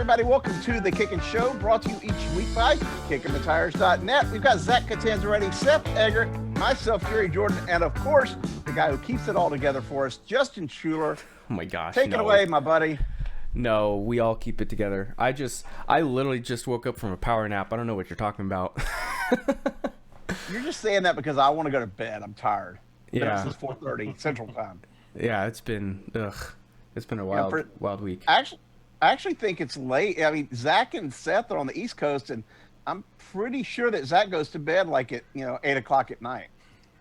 everybody. Welcome to the Kickin Show, brought to you each week by KickinTheTires.net. We've got Zach Catanzarelli, Seth Eggert, myself, Jerry Jordan, and of course, the guy who keeps it all together for us, Justin Schuler. Oh my gosh. Take it away, my buddy. No, we all keep it together. I literally just woke up from a power nap. I don't know what you're talking about. You're just saying that because I want to go to bed. I'm tired. Yeah. This is 4:30 Central Time. Yeah, it's been a wild week. I actually think it's late. I mean, Zach and Seth are on the East Coast, and I'm pretty sure that Zach goes to bed like at 8 o'clock at night.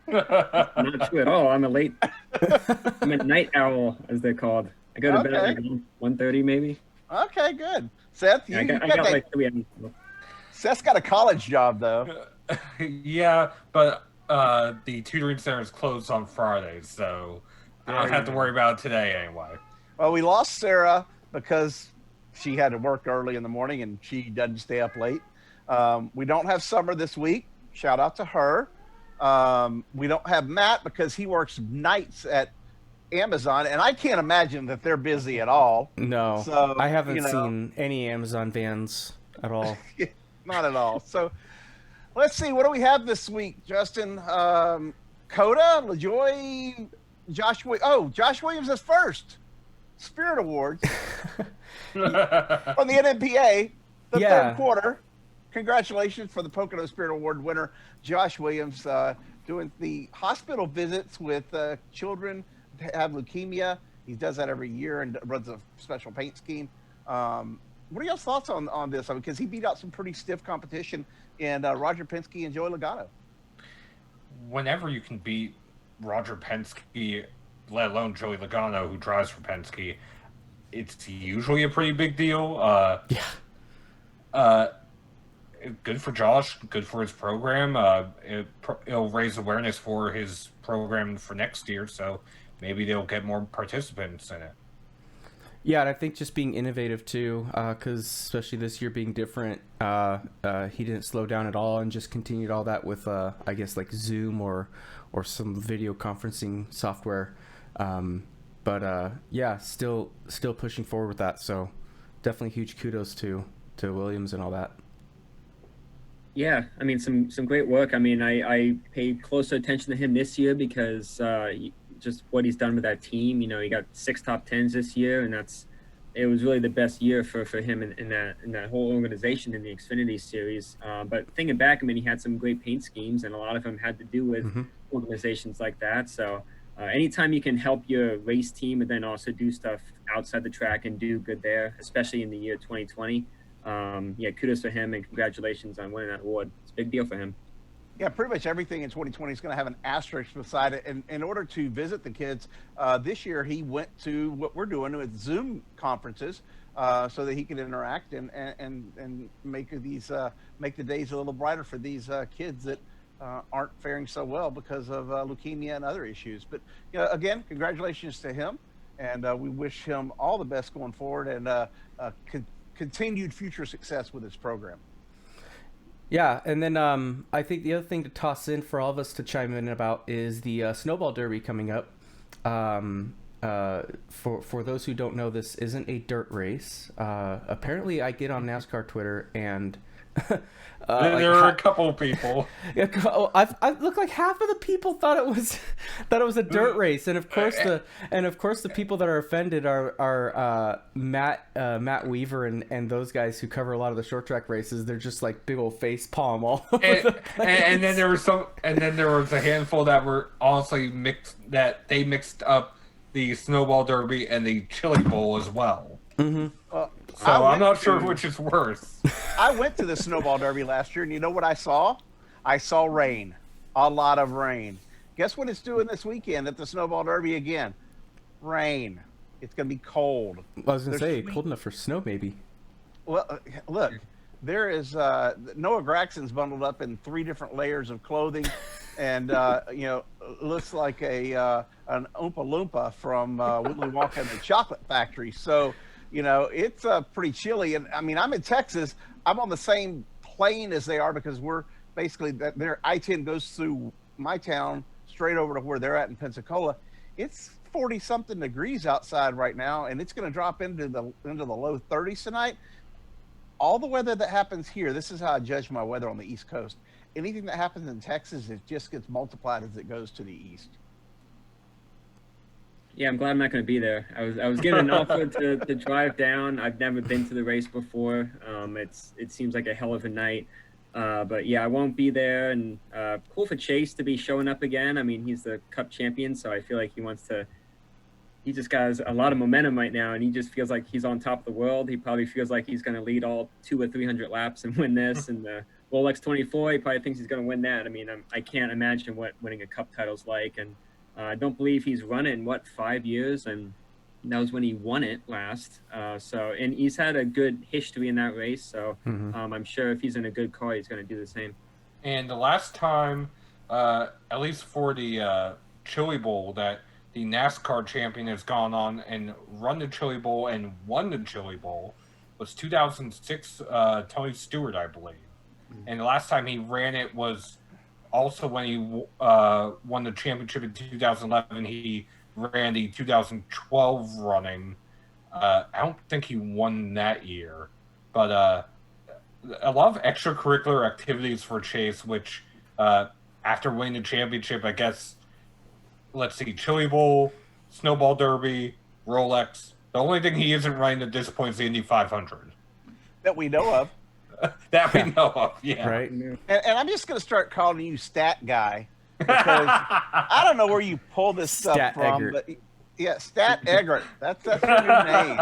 Not true at all. I'm a night owl, as they're called. I go to bed at like 1:30 maybe. Okay, good. Seth, I got like 3 hours. Seth's got a college job though. Yeah, but the tutoring center is closed on Fridays, so I don't have to worry about it today anyway. Well, we lost Sarah because she had to work early in the morning and she doesn't stay up late. We don't have Summer this week. Shout out to her. We don't have Matt because he works nights at Amazon, and I can't imagine that they're busy at all. No, so, I haven't seen any Amazon vans at all. Not at all. So let's see. What do we have this week, Justin? Coda, LaJoy, Josh Williams is first. Spirit Award from the NMPA, the third quarter. Congratulations for the Pocono Spirit Award winner, Josh Williams, doing the hospital visits with children that have leukemia. He does that every year and runs a special paint scheme. What are y'all's thoughts on this? Because he beat out some pretty stiff competition in Roger Penske and Joey Logano. Whenever you can beat Roger Penske, let alone Joey Logano, who drives for Penske, it's usually a pretty big deal. Good for Josh, good for his program. It'll raise awareness for his program for next year, so maybe they'll get more participants in it. Yeah, and I think just being innovative too, because especially this year being different, he didn't slow down at all and just continued all that with, I guess, like Zoom or some video conferencing software. Yeah, still pushing forward with that. So definitely huge kudos to Williams and all that. Yeah, I mean, some great work. I mean, I paid closer attention to him this year because just what he's done with that team. You know, he got 6 top 10s this year, and it was really the best year for him in that whole organization in the Xfinity Series. But thinking back, I mean, he had some great paint schemes, and a lot of them had to do with organizations like that. So anytime you can help your race team and then also do stuff outside the track and do good there, especially in the year 2020, kudos for him and congratulations on winning that award. It's a big deal for him. Yeah, pretty much everything in 2020 is going to have an asterisk beside it. And in order to visit the kids, this year he went to what we're doing with Zoom conferences so that he could interact and make the days a little brighter for these kids that aren't faring so well because of leukemia and other issues. But again, congratulations to him, and we wish him all the best going forward and continued future success with his program. Yeah, and then I think the other thing to toss in for all of us to chime in about is the Snowball Derby coming up. For those who don't know, this isn't a dirt race. Apparently, I get on NASCAR Twitter and there are a couple of people. I look like half of the people thought it was a dirt race, and of course the people that are offended are Matt Weaver and those guys who cover a lot of the short track races. They're just like big old face palm all over the place. And then there was a handful that were honestly mixed up the Snowball Derby and the Chili Bowl as well. Mm-hmm. So I'm not sure which is worse. I went to the Snowball Derby last year, and you know what I saw? I saw rain. A lot of rain. Guess what it's doing this weekend at the Snowball Derby again? Rain. It's going to be cold. I was going to say, cold enough for snow, maybe. Well, look, there is Noah Graxon's bundled up in 3 different layers of clothing and, looks like an Oompa Loompa from Willy Wonka and the Chocolate Factory. So, it's pretty chilly. And, I mean, I'm in Texas. I'm on the same plane as they are because we're basically their I-10 goes through my town straight over to where they're at in Pensacola. It's 40-something degrees outside right now, and it's going to drop into the low 30s tonight. all the weather that happens here, this is how I judge my weather on the East Coast. Anything that happens in Texas, it just gets multiplied as it goes to the east. Yeah, I'm glad I'm not going to be there. I was given an offer to drive down. I've never been to the race before. It seems like a hell of a night. But yeah, I won't be there. And cool for Chase to be showing up again. I mean, he's the Cup champion, so I feel like he just got a lot of momentum right now, and he just feels like he's on top of the world. He probably feels like he's going to lead all 200 or 300 laps and win this. And the Rolex 24, he probably thinks he's going to win that. I mean, I can't imagine what winning a Cup title's like. And I don't believe he's run it in, 5 years? And that was when he won it last. And he's had a good history in that race. So I'm sure if he's in a good car, he's going to do the same. And the last time, at least for the Chili Bowl, that the NASCAR champion has gone on and run the Chili Bowl and won the Chili Bowl was 2006 Tony Stewart, I believe. And the last time he ran it was also when he won the championship in 2011. He ran the 2012 running. I don't think he won that year. But a lot of extracurricular activities for Chase, which after winning the championship, I guess, let's see, Chili Bowl, Snowball Derby, Rolex. The only thing he isn't running at this point is the Indy 500. That we know of. That we know of, yeah. Right. And I'm just going to start calling you Stat Guy, because I don't know where you pull this stuff Stat from. Eggert. But yeah, Stat Eggert. That's your name.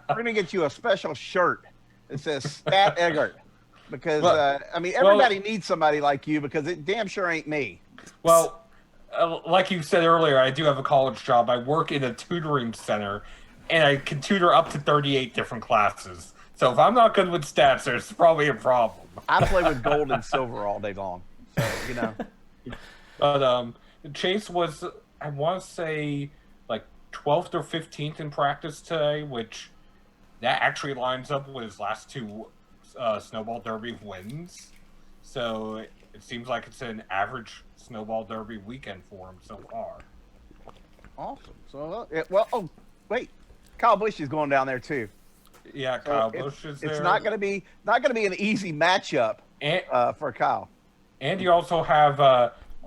We're going to get you a special shirt that says Stat Eggert, because everybody needs somebody like you, because it damn sure ain't me. Well, like you said earlier, I do have a college job. I work in a tutoring center, and I can tutor up to 38 different classes. So if I'm not good with stats, there's probably a problem. I play with gold and silver all day long, so you know. But Chase was, I want to say, like 12th or 15th in practice today, which that actually lines up with his last two Snowball Derby wins. So it seems like it's an average Snowball Derby weekend for him so far. Awesome. So wait, Kyle Busch is going down there too. Yeah, Kyle Busch is there. It's not going to be an easy matchup for Kyle. And you also have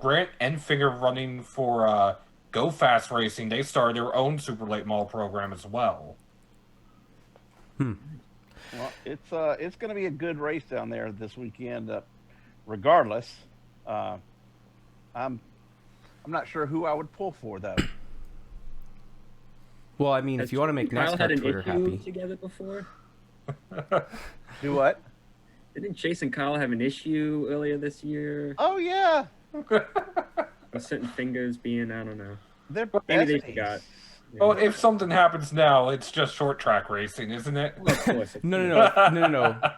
Grant Enfinger running for Go Fast Racing. They started their own super late model program as well. Well, it's going to be a good race down there this weekend. Regardless, I'm not sure who I would pull for though. Well, I mean, if you want to make Kyle had NASCAR an Twitter issue happy. together before. Do what? Didn't Chase and Kyle have an issue earlier this year? Oh yeah, Or certain fingers being, I don't know. they're Maybe they besties. forgot. Well, if something happens now, it's just short track racing, isn't it? Well, of course. No.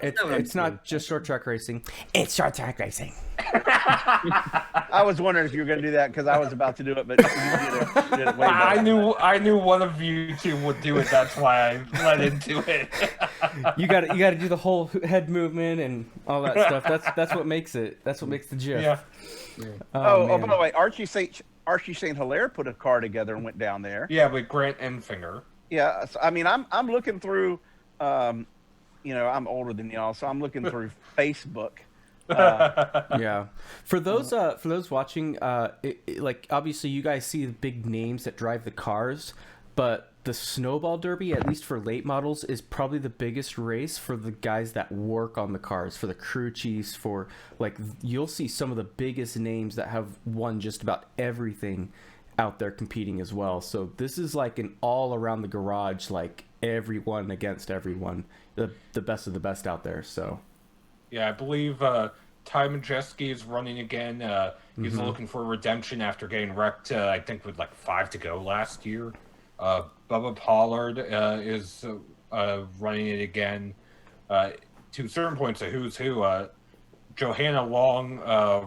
It's what I'm it's not just short track racing. It's short track racing. I was wondering if you were going to do that, because I was about to do it, but you did it way better. I knew one of you two would do it. That's why I led into it. You got to do the whole head movement and all that stuff. That's what makes it. That's what makes the GIF. Yeah. Oh, man. by the way, Archie St. Hilaire put a car together and went down there. Yeah, with Grant Enfinger. Yeah, so, I mean, I'm looking through, I'm older than y'all, so I'm looking through Facebook. Yeah. For those watching, like obviously you guys see the big names that drive the cars, but the Snowball Derby, at least for late models, is probably the biggest race for the guys that work on the cars, for the crew chiefs, for like you'll see some of the biggest names that have won just about everything out there competing as well. So this is like an all around the garage, like everyone against everyone, the best of the best out there. So Yeah, I believe Ty Majeski is running again. He's looking for redemption after getting wrecked, I think, with like 5 to go last year. Bubba Pollard is running it again. To certain points, a who's who. Johanna Long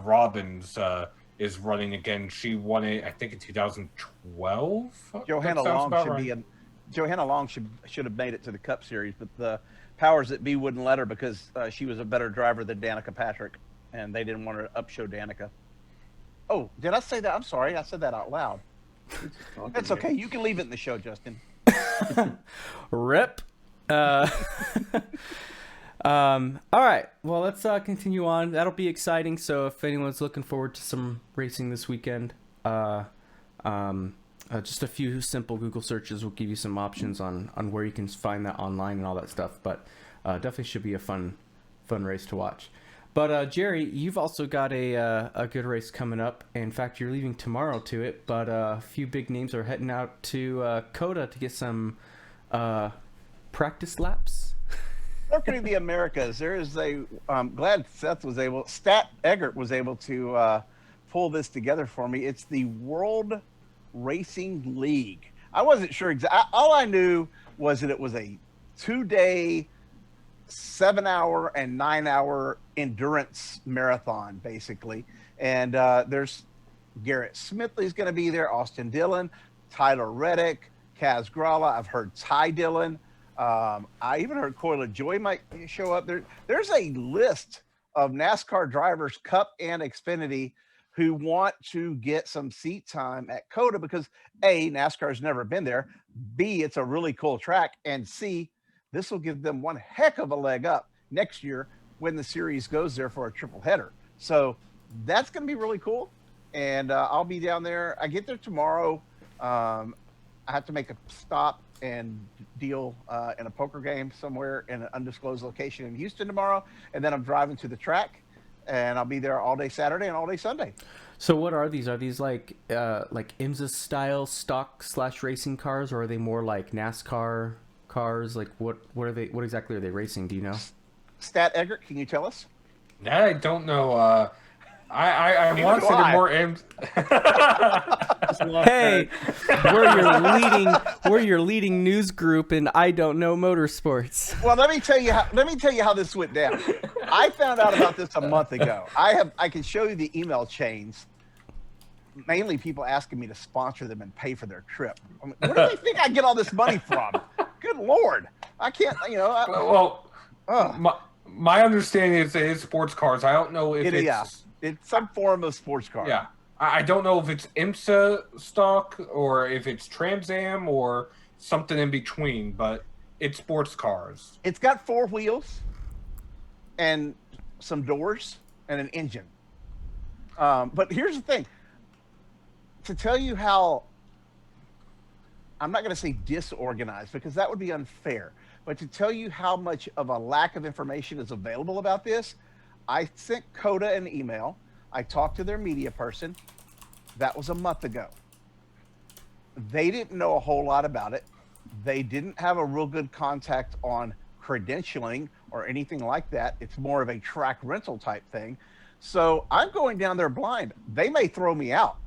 Robbins is running again. She won it, I think, in 2012. Johanna Long should have made it to the Cup Series, but the powers that be wouldn't let her, because she was a better driver than Danica Patrick, and they didn't want her to upshow Danica. Oh, did I say that? I'm sorry, I said that out loud. That's okay. You can leave it in the show, Justin. Rip. All right. Well, let's continue on. That'll be exciting. So if anyone's looking forward to some racing this weekend, just a few simple Google searches will give you some options on where you can find that online and all that stuff. But definitely should be a fun race to watch. But Jerry, you've also got a good race coming up. In fact, you're leaving tomorrow to it. But a few big names are heading out to COTA to get some practice laps. Circuit of the Americas. There is I'm glad Stat Eggert was able to pull this together for me. It's the World Racing League. I wasn't sure exactly. All I knew was that it was a 2-day, 7-hour and 9-hour endurance marathon, basically. And there's Garrett Smithley's going to be there, Austin Dillon, Tyler Reddick, Kaz Gralla. I've heard Ty Dillon. I even heard Coyle Joy might show up there. There's a list of NASCAR drivers, Cup and Xfinity, who want to get some seat time at COTA because A, NASCAR's never been there. B, it's a really cool track. And C, this will give them one heck of a leg up next year when the series goes there for a triple header. So that's going to be really cool. And I'll be down there. I get there tomorrow. I have to make a stop and deal in a poker game somewhere in an undisclosed location in Houston tomorrow. And then I'm driving to the track, and I'll be there all day Saturday and all day Sunday. So what are these? Are these like IMSA style stock / racing cars, or are they more like NASCAR cars? Like what are they? What exactly are they racing? Do you know? Stat Eggert, can you tell us? That I don't know. I want to say they're more aimed. Hey, we're your leading news group, and I don't know motorsports. Well, let me tell you how this went down. I found out about this a month ago. I can show you the email chains. Mainly people asking me to sponsor them and pay for their trip. I mean, where do they think I get all this money from? Good Lord, I can't. My understanding is it is sports cars. I don't know if it's some form of sports car. Yeah. I don't know if it's IMSA stock or if it's Trans Am or something in between, but it's sports cars. It's got 4 wheels and some doors and an engine. But here's the thing. To tell you how, I'm not going to say disorganized because that would be unfair, but to tell you how much of a lack of information is available about this, I sent COTA an email. I talked to their media person. That was a month ago. They didn't know a whole lot about it. They didn't have a real good contact on credentialing or anything like that. It's more of a track rental type thing. So I'm going down there blind. They may throw me out,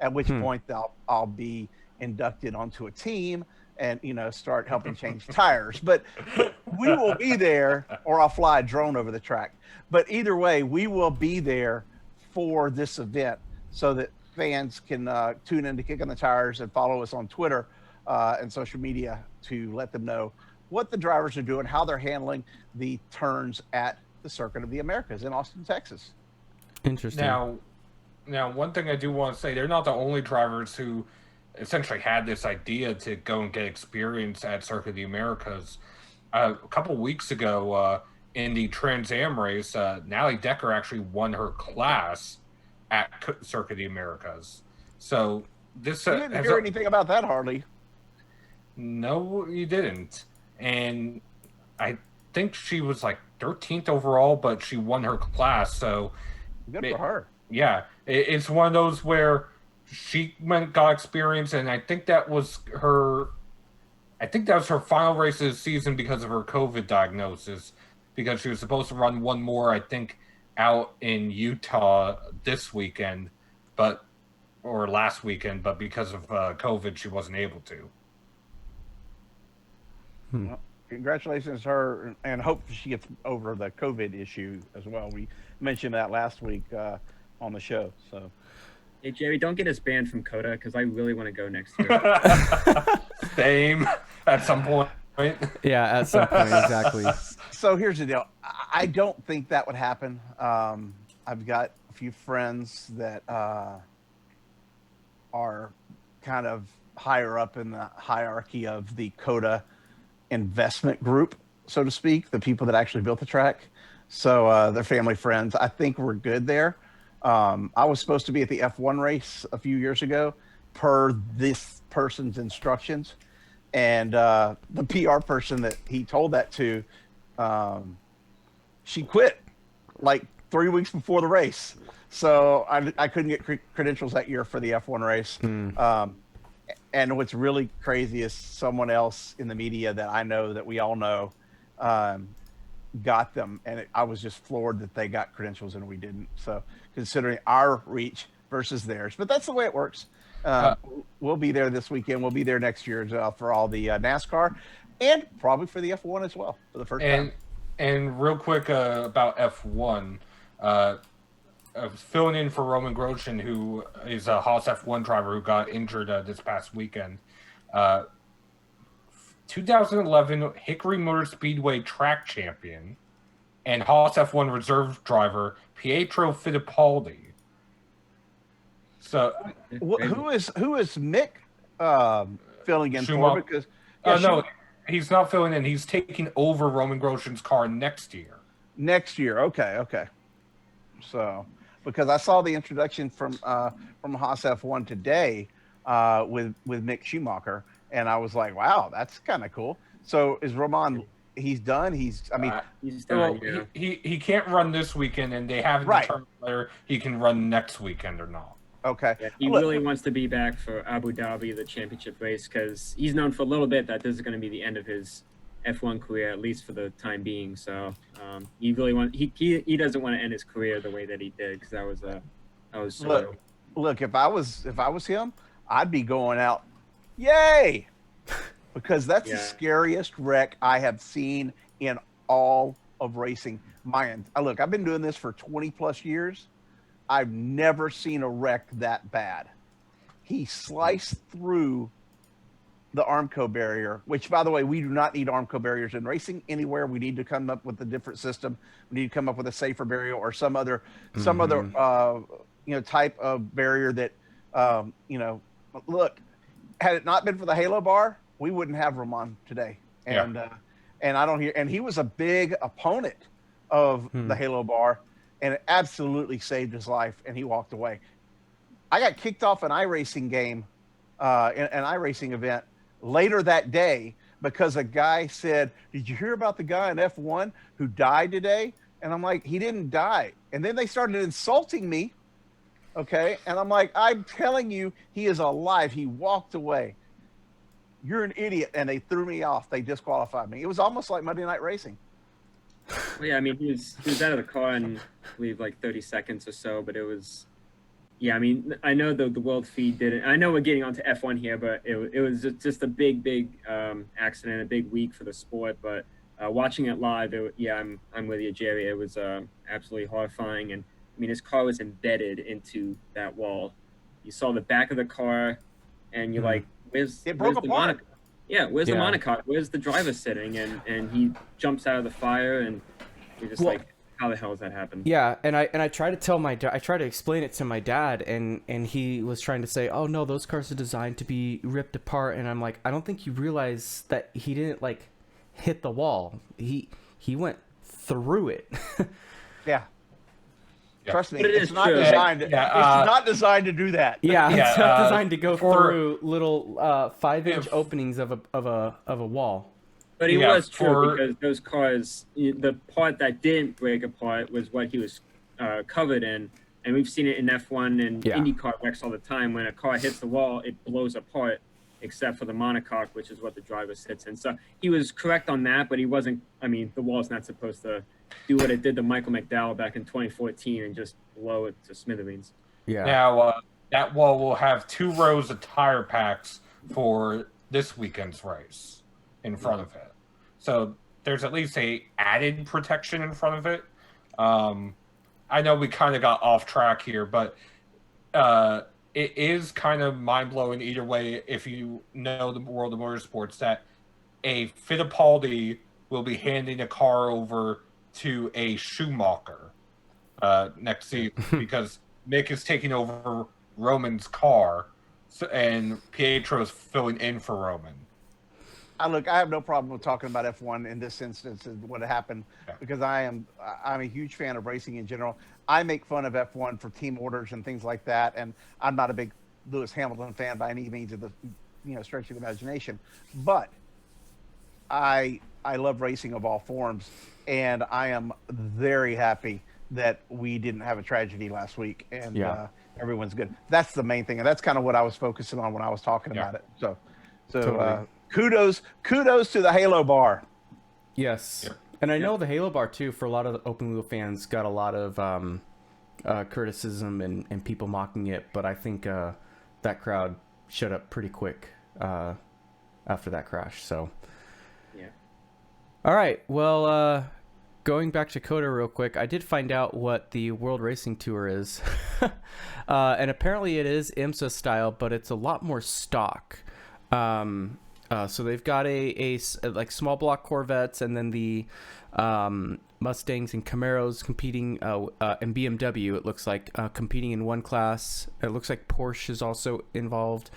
at which point I'll be inducted onto a team and, start helping change tires. But we will be there, or I'll fly a drone over the track. But either way, we will be there for this event so that fans can tune in to Kick on the Tires and follow us on Twitter and social media to let them know what the drivers are doing, how they're handling the turns at the Circuit of the Americas in Austin, Texas. Interesting. Now, one thing I do want to say, they're not the only drivers who essentially had this idea to go and get experience at Circuit of the Americas. A couple weeks ago, in the Trans Am race, Natalie Decker actually won her class at Circuit of the Americas. So this you didn't hear anything about that, Harley. No, you didn't. And I think she was like 13th overall, but she won her class. So good for her. Yeah, it's one of those where she got experience, and I think that was her. I think that was her final race of the season because of her COVID diagnosis. Because she was supposed to run one more, I think, out in Utah this weekend, or last weekend, but because of COVID, she wasn't able to. Well, congratulations to her, and hope she gets over the COVID issue as well. We mentioned that last week on the show. So, hey Jerry, don't get us banned from COTA because I really want to go next year. Same at some point. Yeah, at some point, exactly. So here's the deal. I don't think that would happen. I've got a few friends that are kind of higher up in the hierarchy of the COTA investment group. so to speak, the people that actually built the track. So they're family friends. I think we're good there. I was supposed to be at the F1 race a few years ago per this person's instructions. And the PR person that he told that to, she quit like 3 weeks before the race. So I couldn't get credentials that year for the F1 race. And what's really crazy is someone else in the media that I know, that we all know, got them. And I was just floored that they got credentials and we didn't. So considering our reach versus theirs, but that's the way it works. We'll be there this weekend. We'll be there next year as well for all the NASCAR and probably for the F1 as well for the first time. And real quick about F1, I was filling in for Roman Grosjean, who is a Haas F1 driver who got injured this past weekend. 2011 Hickory Motor Speedway track champion and Haas F1 reserve driver Pietro Fittipaldi. So, who is Mick filling in Schumacher. for? Because no, he's not filling in. He's taking over Roman Grosjean's car next year. Next year, okay. So, because I saw the introduction from Haas F1 today with Mick Schumacher, and I was like, wow, that's kind of cool. So, is Roman? He's done. He's done. Well, yeah. He can't run this weekend, and they haven't determined whether he can run next weekend or not. Okay. Yeah, he really wants to be back for Abu Dhabi, the championship race, because he's known for a little bit that this is going to be the end of his F1 career, at least for the time being. So he really he doesn't want to end his career the way that he did, because that was so. Look, if I was him, I'd be going out, yay, because that's the scariest wreck I have seen in all of racing. Look, I've been doing this for 20 plus years. I've never seen a wreck that bad. He sliced through the Armco barrier, which, by the way, we do not need Armco barriers in racing anywhere. We need to come up with a different system. We need to come up with a safer barrier or some other type of barrier that, look, had it not been for the halo bar, we wouldn't have Roman today. And I don't hear, and he was a big opponent of the halo bar. And it absolutely saved his life, and he walked away. I got kicked off an iRacing game, an iRacing event later that day because a guy said, "Did you hear about the guy in F1 who died today?" And I'm like, "He didn't die." And then they started insulting me, okay? And I'm like, "I'm telling you, he is alive. He walked away. You're an idiot." And they threw me off. They disqualified me. It was almost like Monday Night Racing. Well, yeah, I mean, he was out of the car in, I believe, like 30 seconds or so, but it was, I mean, I know the world feed didn't. I know we're getting onto F1 here, but it was just a big accident, a big week for the sport. But watching it live, I'm with you, Jerry. It was absolutely horrifying, and I mean, his car was embedded into that wall. You saw the back of the car, and you're like, where's the monocoque? Yeah, where's the monocoque? Where's the driver sitting? And he jumps out of the fire, and you're just like, how the hell has that happened? Yeah, and I try to tell I try to explain it to my dad, and he was trying to say, oh no, those cars are designed to be ripped apart, and I'm like, I don't think you realize that he didn't like hit the wall. He went through it. Yeah. Trust me, it's not designed. It's not designed to do that. Yeah, it's not designed to go through little 5-inch openings of a wall. But it was true because those cars, the part that didn't break apart was what he was covered in, and we've seen it in F1 and IndyCar wrecks all the time. When a car hits the wall, it blows apart, except for the monocoque, which is what the driver sits in. So he was correct on that, but he wasn't. I mean, the wall's not supposed to do what it did to Michael McDowell back in 2014 and just blow it to smithereens. Yeah. Now, that wall will have 2 rows of tire packs for this weekend's race in front of it. So there's at least a added protection in front of it. I know we kind of got off track here, but it is kind of mind-blowing either way if you know the world of motorsports that a Fittipaldi will be handing a car over to a Schumacher next season because Mick is taking over Roman's car and Pietro's filling in for Roman. I have no problem with talking about F1 in this instance and what happened because I'm a huge fan of racing in general. I make fun of F1 for team orders and things like that, and I'm not a big Lewis Hamilton fan by any means of the stretch of the imagination, but I love racing of all forms, and I am very happy that we didn't have a tragedy last week, and everyone's good. That's the main thing, and that's kind of what I was focusing on when I was talking about it. So Totally. Kudos to the Halo bar. Yes. Yep. And I know the Halo bar too, for a lot of the open wheel fans, got a lot of criticism and people mocking it, but I think that crowd shut up pretty quick after that crash. So all right, well, going back to COTA real quick, I did find out what the World Racing Tour is. And apparently it is IMSA style, but it's a lot more stock. So they've got a like small block Corvettes, and then the Mustangs and Camaros competing, and BMW, it looks like, competing in one class. It looks like Porsche is also involved.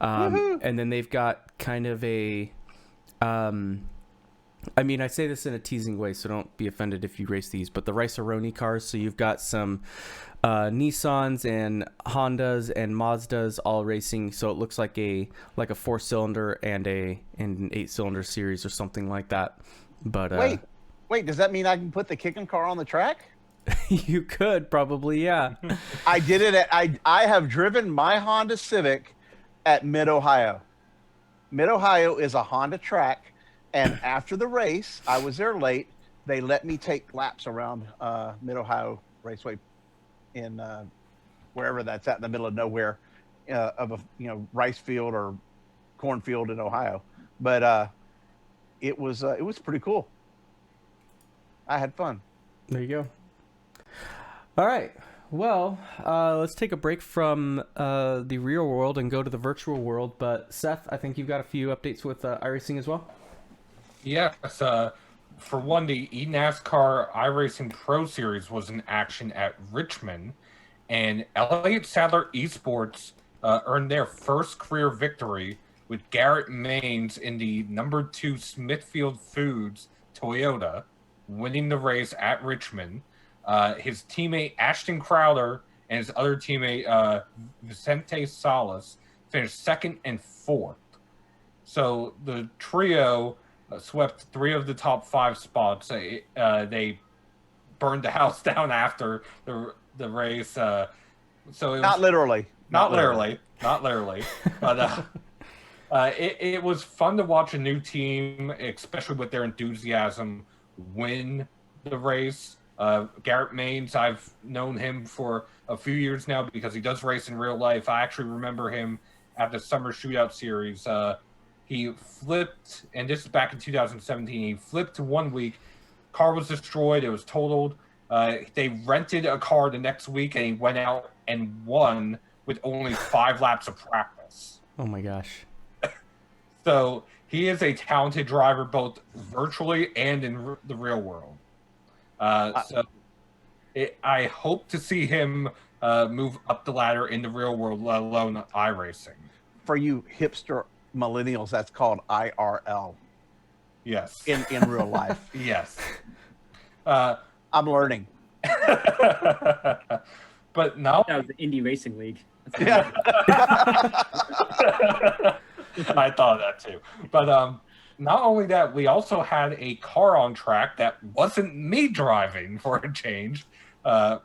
And then they've got kind of a, I mean, I say this in a teasing way, so don't be offended if you race these, but the Rice-A-Roni cars. So you've got some Nissans and Hondas and Mazdas all racing. So it looks like a 4-cylinder and an 8-cylinder series or something like that. But wait, does that mean I can put the kicking car on the track? You could probably, yeah. I did it I have driven my Honda Civic at Mid-Ohio. Mid-Ohio is a Honda track. And after the race, I was there late. They let me take laps around Mid-Ohio Raceway in wherever that's at in the middle of nowhere, of a rice field or cornfield in Ohio. But it was pretty cool. I had fun. There you go. All right. Well, let's take a break from the real world and go to the virtual world. But Seth, I think you've got a few updates with iRacing as well. Yes, for one, the eNASCAR iRacing Pro Series was in action at Richmond, and Elliott Sadler Esports earned their first career victory with Garrett Maines in the number 2 Smithfield Foods Toyota, winning the race at Richmond. His teammate Ashton Crowder and his other teammate Vicente Salas finished 2nd and 4th. So the trio swept 3 of the top 5 spots. They burned the house down after the race. So it was, not literally, but it was fun to watch a new team, especially with their enthusiasm, win the race. Garrett Maines, I've known him for a few years now because he does race in real life. I actually remember him at the Summer Shootout Series. He flipped, and this is back in 2017, he flipped 1 week. Car was destroyed. It was totaled. They rented a car the next week, and he went out and won with only 5 laps of practice. Oh, my gosh. So he is a talented driver, both virtually and in the real world. I hope to see him move up the ladder in the real world, let alone iRacing. For you hipster millennials, that's called IRL. Yes. In real life. Yes. I'm learning. But now That was the Indy Racing League. Yeah. I thought that too. But not only that, we also had a car on track that wasn't me driving for a change. Brandon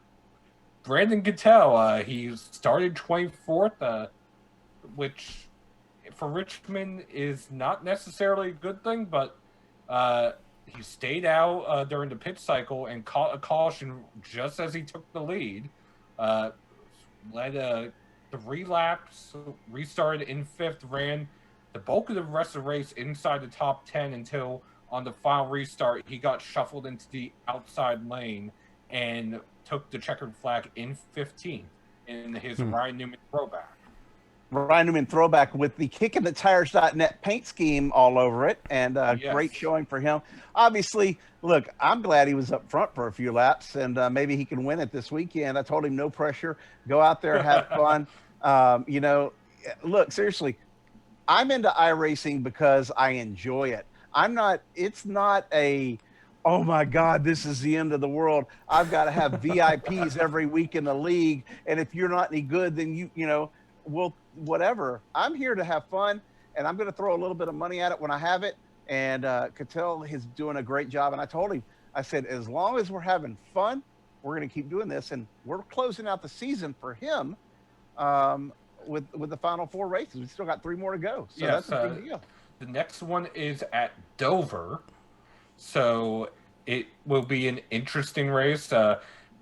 Gattel, he started 24th, which for Richmond is not necessarily a good thing, but he stayed out during the pit cycle and caught a caution just as he took the lead. Led 3 laps, restarted in 5th, ran the bulk of the rest of the race inside the top 10 until on the final restart he got shuffled into the outside lane and took the checkered flag in 15th in his Ryan Newman throwback. Ryan Newman throwback with the kickinthitires.net paint scheme all over it, and Yes. Great showing for him. Obviously, look, I'm glad he was up front for a few laps, and maybe he can win it this weekend. I told him no pressure, go out there, have fun. Look, seriously, I'm into iRacing because I enjoy it. It's not a, oh my God, this is the end of the world. I've got to have VIPs every week in the league. And if you're not any good, then well, whatever. I'm here to have fun, and I'm going to throw a little bit of money at it when I have it. And Cattell is doing a great job. And I told him, I said, as long as we're having fun, we're going to keep doing this. And we're closing out the season for him with the final 4 races. We still got 3 more to go. So Yes, that's a big deal. the next one is at Dover, so it will be an interesting race.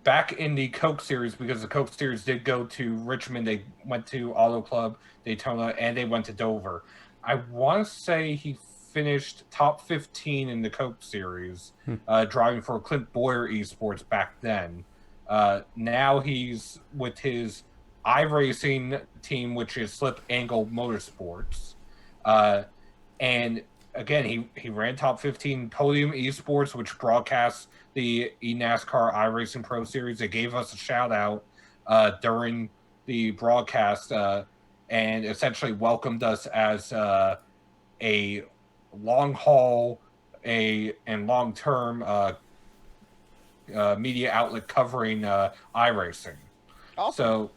Back in the Coke Series, because the Coke Series did go to Richmond, they went to Auto Club Daytona, and they went to Dover. I want to say he finished top 15 in the Coke Series, driving for Clint Boyer Esports back then. Now he's with his iRacing team, which is Slip Angle Motorsports. And again, he ran top 15 Podium Esports, which broadcasts the NASCAR iRacing Pro Series. They gave us a shout out during the broadcast and essentially welcomed us as a long haul and long term media outlet covering iRacing. Awesome.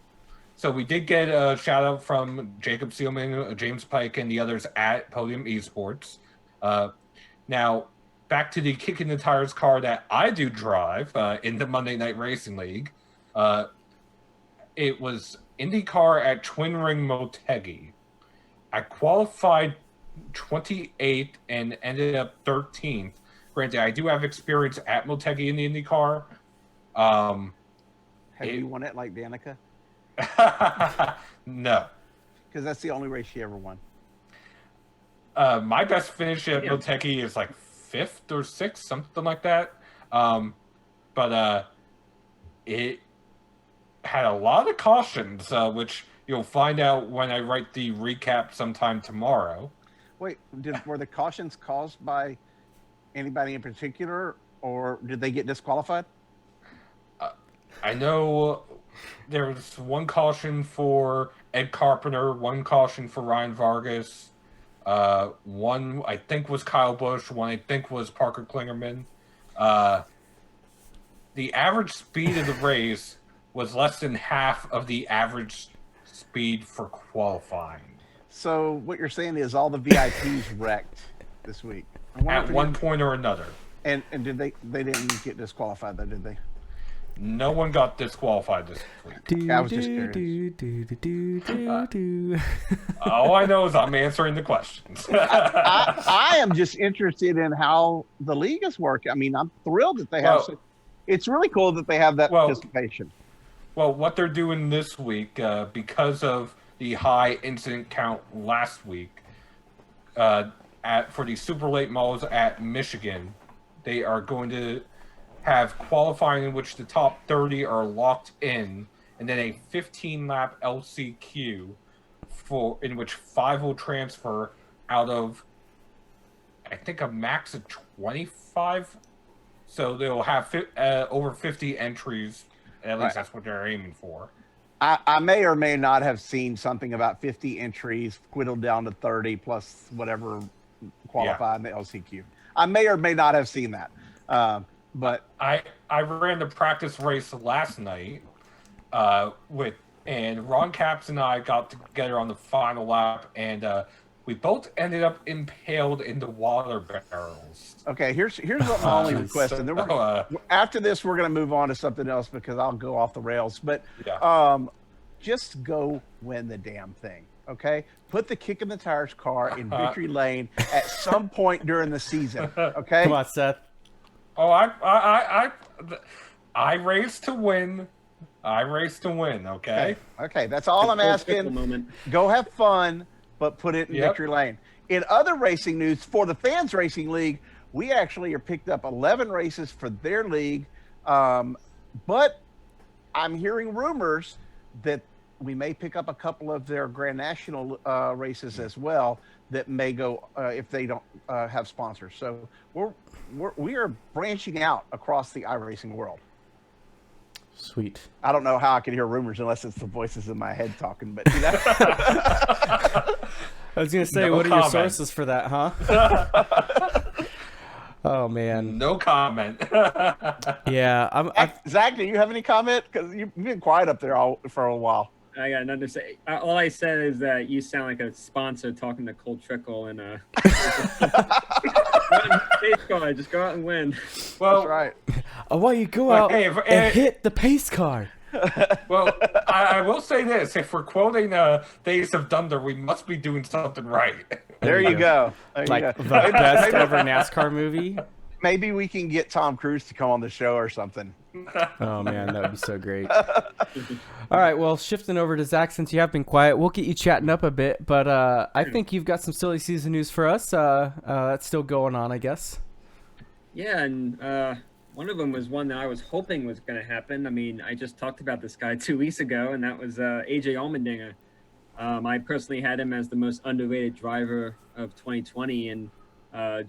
So we did get a shout out from Jacob Seelman, James Pike, and the others at Podium Esports. Now, back to the Kickin' the Tires car that I do drive in the Monday Night Racing League. It was IndyCar at Twin Ring Motegi. I qualified 28th and ended up 13th. Granted, I do have experience at Motegi in the IndyCar. Have you won it like Danica? No. Because that's the only race she ever won. My best finish at Motegi is like 5th or 6th, something like that. But it had a lot of cautions, which you'll find out when I write the recap sometime tomorrow. Wait, were the cautions caused by anybody in particular, or did they get disqualified? I know there was one caution for Ed Carpenter, one caution for Ryan Vargas, one I think was Kyle Busch, one I think was Parker Klingerman. The average speed of the race was less than half of the average speed for qualifying. So what you're saying is all the VIPs wrecked this week At one point or another. And did they didn't get disqualified though, did they? No one got disqualified this week. I was just curious. All I know is I'm answering the questions. I am just interested in how the league is working. I mean, I'm thrilled that they have. It's really cool that they have that participation. Well, what they're doing this week, because of the high incident count last week, for the super late models at Michigan, they are going to have qualifying in which the top 30 are locked in, and then a 15-lap LCQ in which 5 will transfer out of, I think, a max of 25. So they'll have over 50 entries. At least that's what they're aiming for. I may or may not have seen something about 50 entries whittled down to 30 plus whatever qualified in the LCQ. I may or may not have seen that. But I ran the practice race last night and Ron Capps and I got together on the final lap, and we both ended up impaled into water barrels. Okay, here's what my only request. And then after this, we're going to move on to something else because I'll go off the rails. But just go win the damn thing. Okay, put the Kickin' the Tires car in victory lane at some point during the season. Okay, come on, Seth. Oh, I race to win. I race to win. Okay. Okay, that's all I'm asking. Go have fun, but put it in victory lane. In other racing news, for the Fans Racing League, we actually are picked up 11 races for their league, but I'm hearing rumors that we may pick up a couple of their Grand National races as well that may go if they don't have sponsors. So we are branching out across the iRacing world. Sweet. I don't know how I can hear rumors unless it's the voices in my head talking, but I was gonna say, No what are your comment. sources for that, huh? Oh man. No comment. Yeah, Zach, do you have any comment? Because you've been quiet up there for a while. I got nothing to say. All I said is that you sound like a sponsor talking to Cole Trickle and just go out and win. Well, That's right. I want you to go out and hit the pace car. Well, I will say this: if we're quoting Days of Thunder, we must be doing something right. There you go. There you Like go. the best ever NASCAR movie. Maybe we can get Tom Cruise to come on the show or something. Oh man, that would be so great. All right, well, shifting over to Zach, since you have been quiet, we'll get you chatting up a bit. But I think you've got some silly season news for us. That's still going on, I guess. Yeah, and one of them was one that I was hoping was going to happen. I mean, I just talked about this guy 2 weeks ago, and that was AJ Allmendinger. I personally had him as the most underrated driver of 2020, and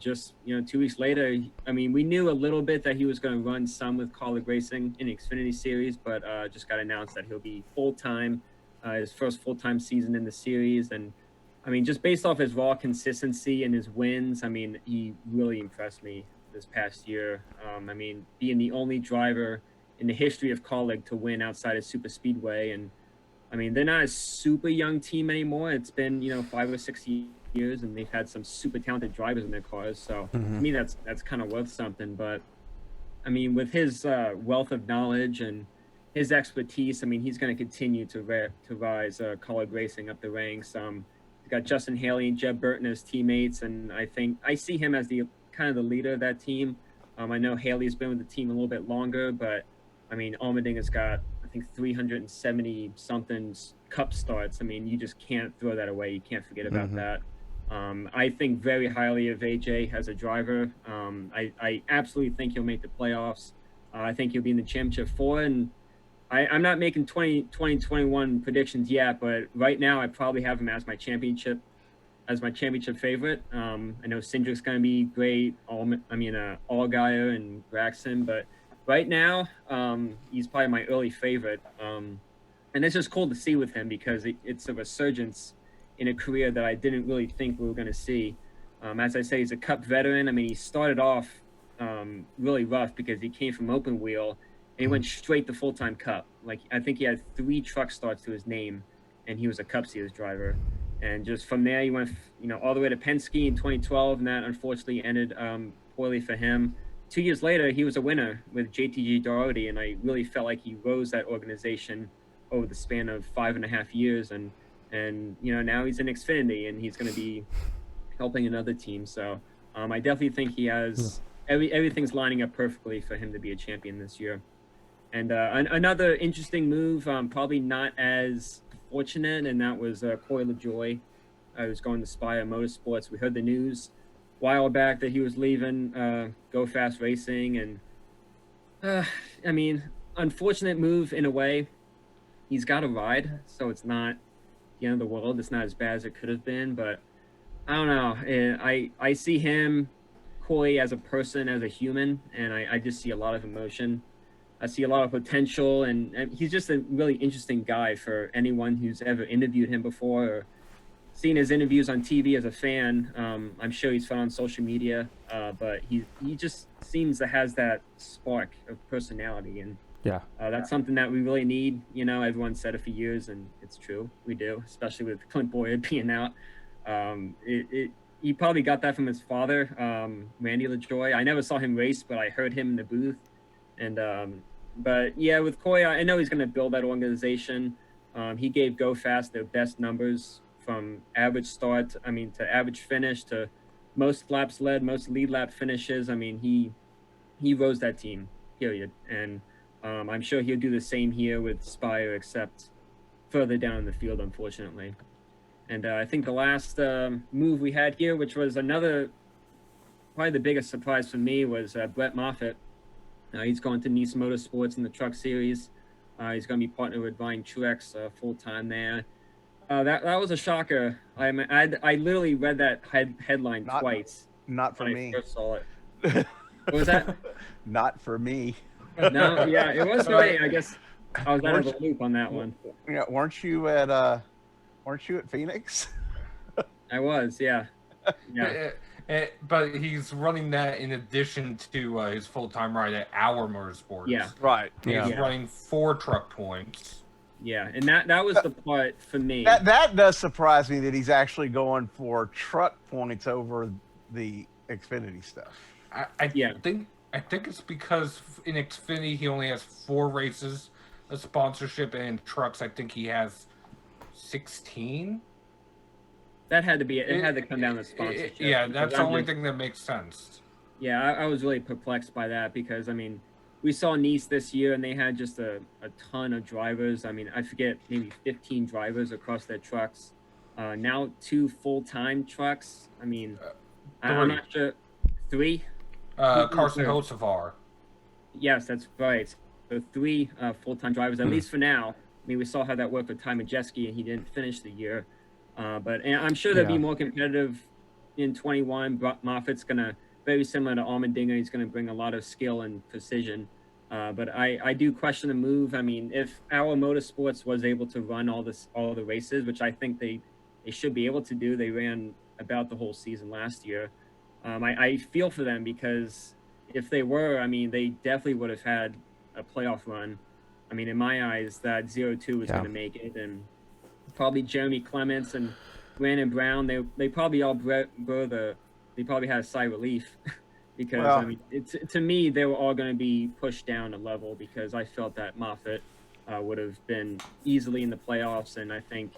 just 2 weeks later, I mean, we knew a little bit that he was going to run some with Kaulig Racing in the Xfinity Series, but just got announced that he'll be full-time, his first full-time season in the series. And I mean, just based off his raw consistency and his wins, I mean, he really impressed me this past year. I mean, being the only driver in the history of Kaulig to win outside of Super Speedway. And I mean, they're not a super young team anymore. It's been 5 or 6 years, and they've had some super talented drivers in their cars. So to me, that's kind of worth something. But I mean, with his wealth of knowledge and his expertise, I mean, he's going to continue to rise Kaulig Racing up the ranks. He's got Justin Haley and Jeb Burton as teammates, and I think I see him as the kind of the leader of that team. I know Haley's been with the team a little bit longer, but I mean, Allmendinger's got, I think, 370 something Cup starts. I mean, you just can't throw that away. You can't forget about that. I think very highly of AJ as a driver. I absolutely think he'll make the playoffs. I think he'll be in the championship 4, and I'm not making 2021 predictions yet, but right now I probably have him as my championship favorite. I know Cindric's going to be great. Allgaier and Braxton, but right now he's probably my early favorite. And it's just cool to see with him because it's a resurgence in a career that I didn't really think we were going to see. As I say, he's a Cup veteran. I mean, he started off really rough because he came from open wheel and he went straight to full-time Cup. Like, I think he had 3 truck starts to his name, and he was a Cup Series driver. And just from there, he went, all the way to Penske in 2012, and that unfortunately ended poorly for him. 2 years later, he was a winner with JTG Doherty, and I really felt like he rose that organization over the span of 5.5 years. And now he's in Xfinity, and he's going to be helping another team. So I definitely think he has everything's lining up perfectly for him to be a champion this year. And another interesting move, probably not as fortunate, and that was Corey LaJoie. I was going to Spire Motorsports. We heard the news a while back that he was leaving Go Fast Racing, and I mean, unfortunate move in a way. He's got a ride, so it's not the end of the world. It's not as bad as it could have been, but I don't know. I see him, Corey, as a person, as a human, and I just see a lot of emotion. I see a lot of potential, and he's just a really interesting guy for anyone who's ever interviewed him before or seen his interviews on TV as a fan. I'm sure he's fun on social media, but he just seems to has that spark of personality, and that's something that we really need. Everyone said it for years, and it's true. We do, especially with Clint Boyer being out. He probably got that from his father, Randy LaJoie. I never saw him race, but I heard him in the booth. And but yeah, with Koya, I know he's going to build that organization. He gave Go Fast their best numbers from average start, to average finish, to most laps led, most lead lap finishes. I mean, he rose that team, period. And I'm sure he'll do the same here with Spire, except further down in the field, unfortunately. And I think the last move we had here, which was probably the biggest surprise for me, was Brett Moffitt. He's going to Nice Motorsports in the Truck Series. He's going to be partnered with Ryan Truex full-time there. That was a shocker. I literally read that headline twice. Not for me. I first saw it. What was that? Not for me. No, yeah, it was funny. I guess I was out of the loop on that one. Yeah, weren't you at Phoenix? I was, yeah. Yeah. But he's running that in addition to his full-time ride at Our Motorsports. Yeah. Right. He's Yeah. running 4 truck points. Yeah, and that was the part for me. That does surprise me that he's actually going for truck points over the Xfinity stuff. I think it's because in Xfinity he only has 4 races of sponsorship, and in trucks I think he has 16. That had to be it. Had to come down to sponsorship. Yeah, that's the only thing that makes sense. Yeah, I was really perplexed by that because, I mean, we saw Nice this year and they had just a ton of drivers. I mean, I forget, maybe 15 drivers across their trucks. Now 2 full-time trucks. I mean, I'm not sure. 3? Carson Hocevar. Yes, that's right. So 3 full-time drivers, at least for now. I mean, we saw how that worked with Ty Majeski, and he didn't finish the year. But I'm sure they'll be more competitive in 21. Moffitt's going to, very similar to Allmendinger, he's going to bring a lot of skill and precision. But I do question the move. I mean, if Our Motorsports was able to run all the races, which I think they should be able to do, they ran about the whole season last year. I feel for them because if they were, I mean, they definitely would have had a playoff run. I mean, in my eyes, that 0-2 was going to make it, and probably Jeremy Clements and Brandon Brown, they probably all they probably had a sigh of relief because I mean, to me, they were all going to be pushed down a level because I felt that Moffitt would have been easily in the playoffs, and I think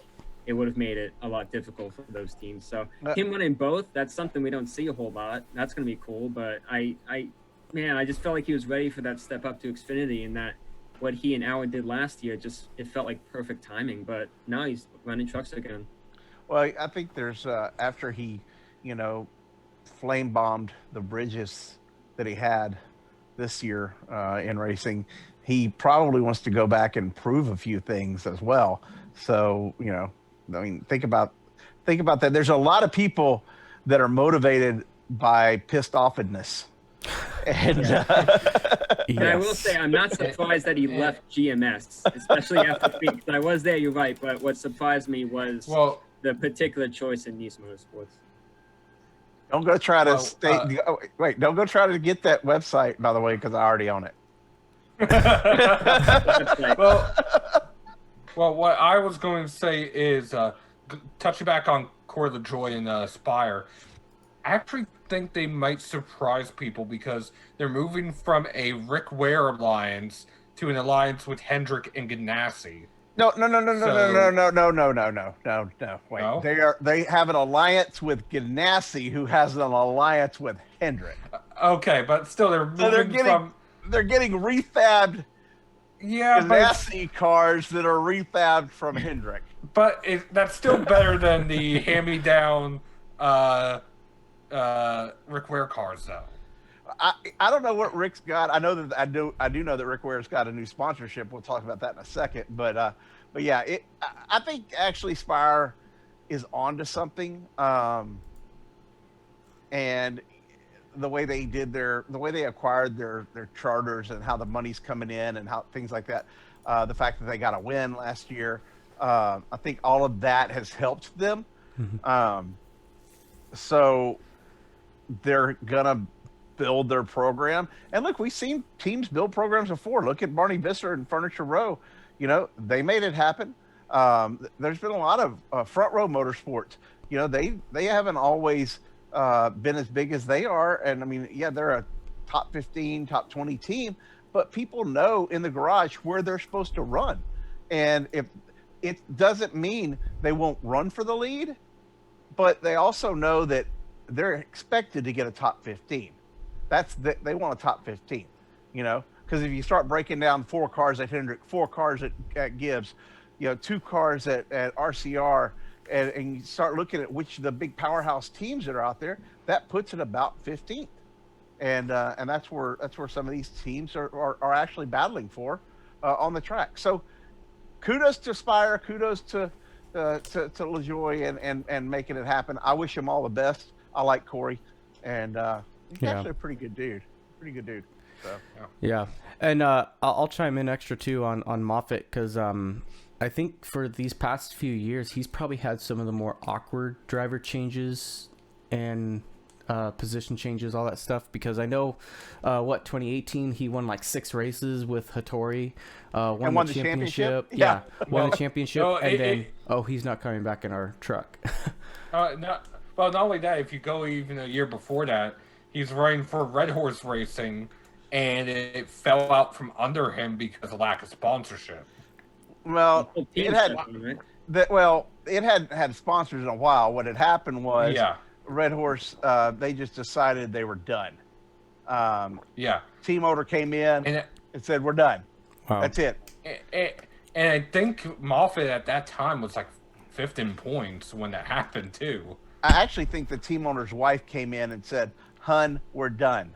it would have made it a lot difficult for those teams. So him winning both, that's something we don't see a whole lot. That's going to be cool, but I just felt like he was ready for that step up to Xfinity, and that what he and Howard did last year, it felt like perfect timing. But now he's running trucks again. Well, I think there's after he, flame bombed the bridges that he had this year in racing, he probably wants to go back and prove a few things as well. So, I mean, think about that. There's a lot of people that are motivated by pissed offedness. And, and I will say, I'm not surprised that he left GMS, especially after Phoenix. I was there, you're right, but what surprised me was the particular choice in Nice Motorsports. Don't go try to don't go try to get that website, by the way, because I already own it. Well, what I was going to say is, touching back on Core the Joy and Spire, I actually think they might surprise people because they're moving from a Rick Ware alliance to an alliance with Hendrick and Ganassi. No. Wait, No? they have an alliance with Ganassi, who has an alliance with Hendrick. Okay, but still, they're moving they're getting refabbed. Yeah, Ganassi cars that are refabbed from Hendrick. But that's still better than the hand-me-down Rick Ware cars, though. I don't know what Rick's got. I know that I do know that Rick Ware's got a new sponsorship. We'll talk about that in a second. But yeah, I think actually Spire is onto something. And the way they acquired their charters and how the money's coming in and how things like that, the fact that they got a win last year, I think all of that has helped them. Mm-hmm. So they're gonna build their program. And look, we've seen teams build programs before. Look at Barney Visser and Furniture Row. They made it happen. There's been a lot of Front Row Motorsports. They haven't always been as big as they are. And I mean, yeah, they're a top 15, top 20 team, but people know in the garage where they're supposed to run. And if it doesn't mean they won't run for the lead, but they also know that they're expected to get a top 15. They want a top 15, because if you start breaking down 4 cars at Hendrick, 4 cars at Gibbs, 2 cars at RCR, and you start looking at which of the big powerhouse teams that are out there, that puts it about 15th. And that's where some of these teams are actually battling for on the track. So kudos to Spire, kudos to LaJoie and making it happen. I wish him all the best. I like Corey, and he's actually a pretty good dude. So. Yeah, and I'll chime in extra too on Moffitt because I think for these past few years he's probably had some of the more awkward driver changes and position changes, all that stuff. Because I know 2018 he won like 6 races with Hattori, won the championship. Yeah, won the championship, and then he's not coming back in our truck. No, well, not only that, if you go even a year before that, he's running for Red Horse Racing, and it fell out from under him because of lack of sponsorship. Well, it had sponsors in a while. What had happened was Red Horse, they just decided they were done. Team owner came in and said, "We're done. Wow. That's it." And I think Moffitt at that time was like 5th in points when that happened too. I actually think the team owner's wife came in and said, "Hun, we're done."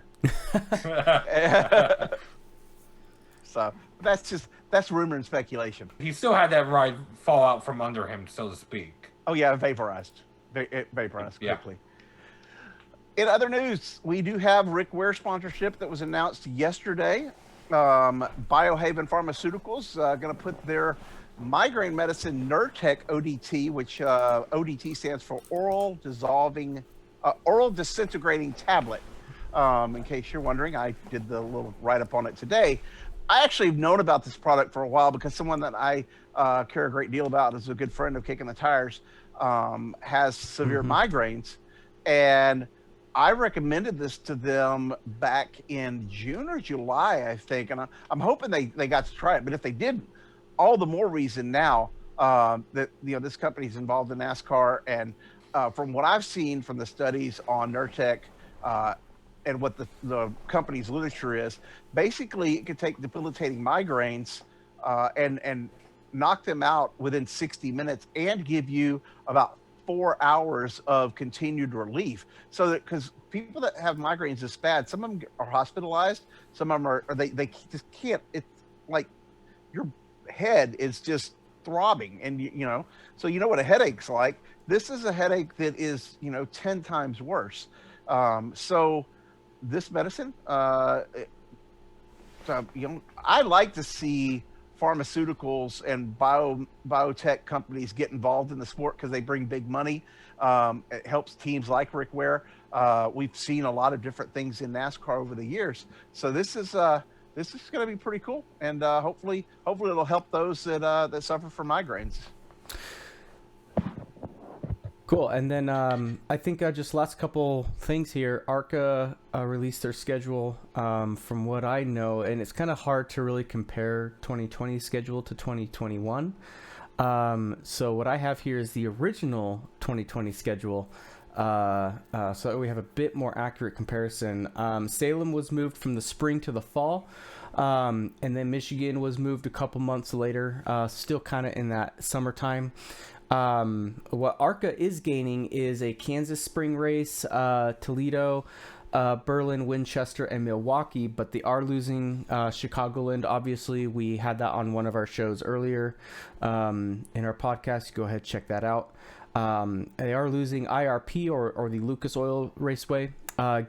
So that's rumor and speculation. He still had that ride fall out from under him, so to speak. Oh yeah, vaporized. It vaporized quickly. In other news, we do have Rick Ware sponsorship that was announced yesterday. Biohaven Pharmaceuticals going to put their migraine medicine Nurtec ODT, which ODT stands for oral disintegrating tablet. In case you're wondering, I did the little write-up on it today. I actually have known about this product for a while because someone that I care a great deal about is a good friend of Kicking the Tires, has severe migraines, and I recommended this to them back in June or July, I think, and I'm hoping they got to try it. But if they didn't, all the more reason now that this company's involved in NASCAR, and from what I've seen from the studies on Nurtec and what the company's literature is, basically it could take debilitating migraines and knock them out within 60 minutes and give you about 4 hours of continued relief. So that, because people that have migraines this bad, some of them are hospitalized, some of them are they just can't. It's like your head is just throbbing, and so you know what a headache's like. This is a headache that is 10 times worse. So this medicine, I like to see pharmaceuticals and biotech companies get involved in the sport because they bring big money. It helps teams like Rick Ware. We've seen a lot of different things in NASCAR over the years. So this is going to be pretty cool, and hopefully it'll help those that suffer from migraines. Cool. And then I think just last couple things here. ARCA released their schedule from what I know, and it's kind of hard to really compare 2020 schedule to 2021. So what I have here is the original 2020 schedule. So we have a bit more accurate comparison. Salem was moved from the spring to the fall. And then Michigan was moved a couple months later, still kind of in that summertime. What ARCA is gaining is a Kansas spring race, Toledo, Berlin, Winchester, and Milwaukee, but they are losing Chicagoland. Obviously, we had that on one of our shows earlier in our podcast. Go ahead, check that out. They are losing IRP or the Lucas Oil Raceway,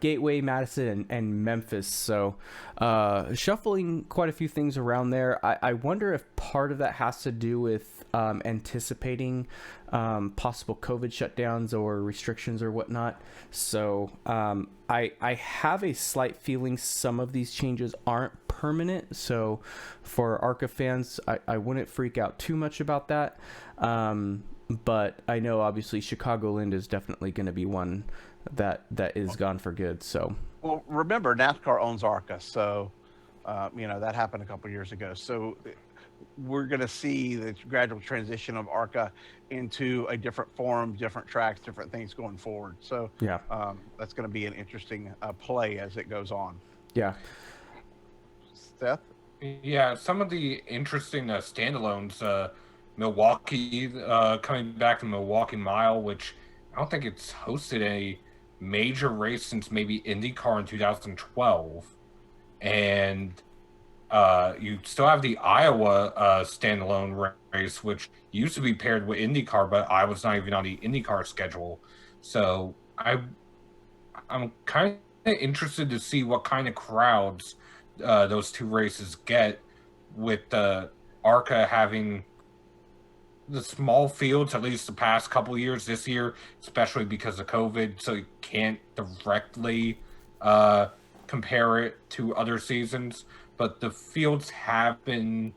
Gateway, Madison, and Memphis. So shuffling quite a few things around there. I wonder if part of that has to do with anticipating possible COVID shutdowns or restrictions or whatnot. So I have a slight feeling some of these changes aren't permanent. So for ARCA fans, I wouldn't freak out too much about that. But I know obviously Chicagoland is definitely going to be one that is gone for good. So well, remember NASCAR owns ARCA, so that happened a couple of years ago. So we're going to see the gradual transition of ARCA into a different form, different tracks, different things going forward. So yeah, that's going to be an interesting play as it goes on. Yeah. Seth? Yeah, some of the interesting standalones, Milwaukee, coming back from Milwaukee Mile, which I don't think it's hosted a major race since maybe IndyCar in 2012. And you still have the Iowa standalone race, which used to be paired with IndyCar, but Iowa's not even on the IndyCar schedule. So I'm kind of interested to see what kind of crowds those two races get, with ARCA having the small fields, at least the past couple years. This year, especially because of COVID, so you can't directly compare it to other seasons. But the fields have been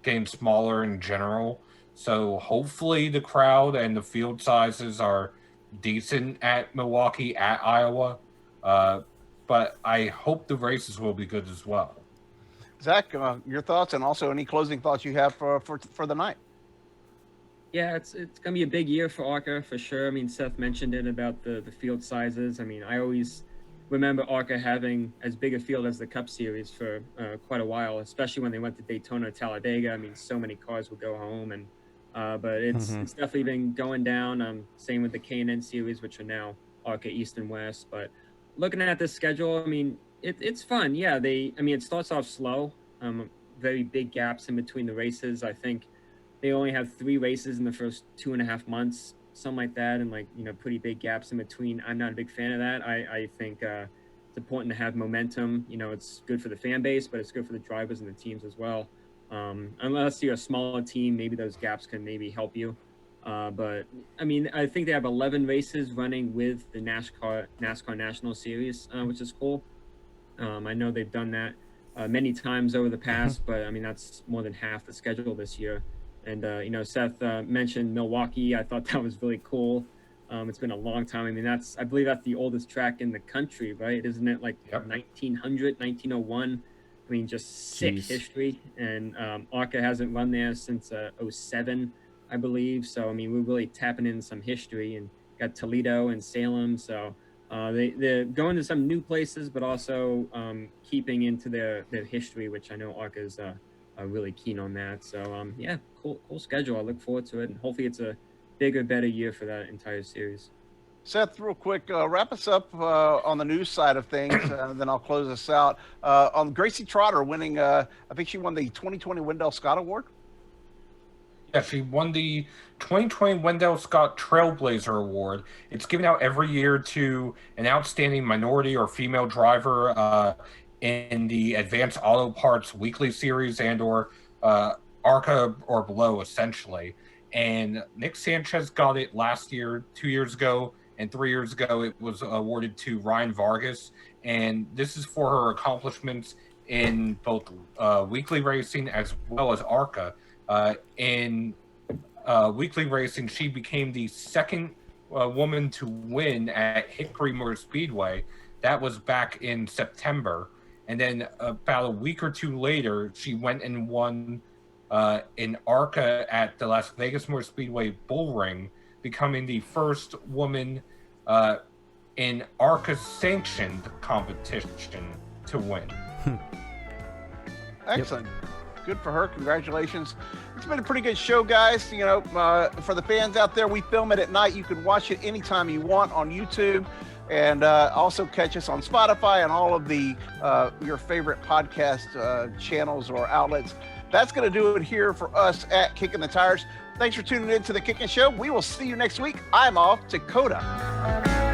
getting smaller in general, so hopefully the crowd and the field sizes are decent at Milwaukee, at Iowa. But I hope the races will be good as well. Zach, your thoughts, and also any closing thoughts you have for the night? Yeah, it's gonna be a big year for ARCA for sure. I mean, Seth mentioned it about the field sizes. I mean, I always remember ARCA having as big a field as the Cup Series for quite a while, especially when they went to Daytona, Talladega. I mean, so many cars would go home, and but it's definitely been going down. Same with the K&N Series, which are now ARCA East and West. But looking at this schedule, I mean, it's fun. Yeah, it starts off slow. Very big gaps in between the races. I think they only have 3 races in the first 2.5 months, something like that, and pretty big gaps in between. I'm not a big fan of that. I think it's important to have momentum. It's good for the fan base, but it's good for the drivers and the teams as well. Unless you're a smaller team, maybe those gaps can maybe help you. But I mean, I think they have 11 races running with the NASCAR National Series, which is cool. I know they've done that many times over the past, but I mean, that's more than half the schedule this year. And, Seth mentioned Milwaukee. I thought that was really cool. It's been a long time. I mean, I believe that's the oldest track in the country, right? Isn't it 1900, 1901? I mean, just sick history. And ARCA hasn't run there since 07, I believe. So, I mean, we're really tapping in some history, and got Toledo and Salem. So they're going to some new places, but also keeping into their history, which I know ARCA is really keen on that. So cool schedule. I look forward to it, and hopefully it's a bigger, better year for that entire series. Seth, real quick, wrap us up on the news side of things, and then I'll close us out. On Gracie Trotter winning, I think she won the 2020 Wendell Scott Award. Yeah, she won the 2020 Wendell Scott Trailblazer Award. It's given out every year to an outstanding minority or female driver in the Advanced Auto Parts Weekly Series and or ARCA or below, essentially. And Nick Sanchez got it last year, 2 years ago, and 3 years ago it was awarded to Ryan Vargas. And this is for her accomplishments in both weekly racing as well as ARCA. In weekly racing, she became the second woman to win at Hickory Motor Speedway. That was back in September. And then about a week or two later, she went and won in ARCA at the Las Vegas Motor Speedway Bull Ring, becoming the first woman in ARCA-sanctioned competition to win. Excellent. Good for her. Congratulations. It's been a pretty good show, guys. For the fans out there, we film it at night. You can watch it anytime you want on YouTube. And also catch us on Spotify and all of the your favorite podcast channels or outlets. That's going to do it here for us at Kickin' the Tires. Thanks for tuning in to the Kickin' Show. We will see you next week. I'm off to Coda.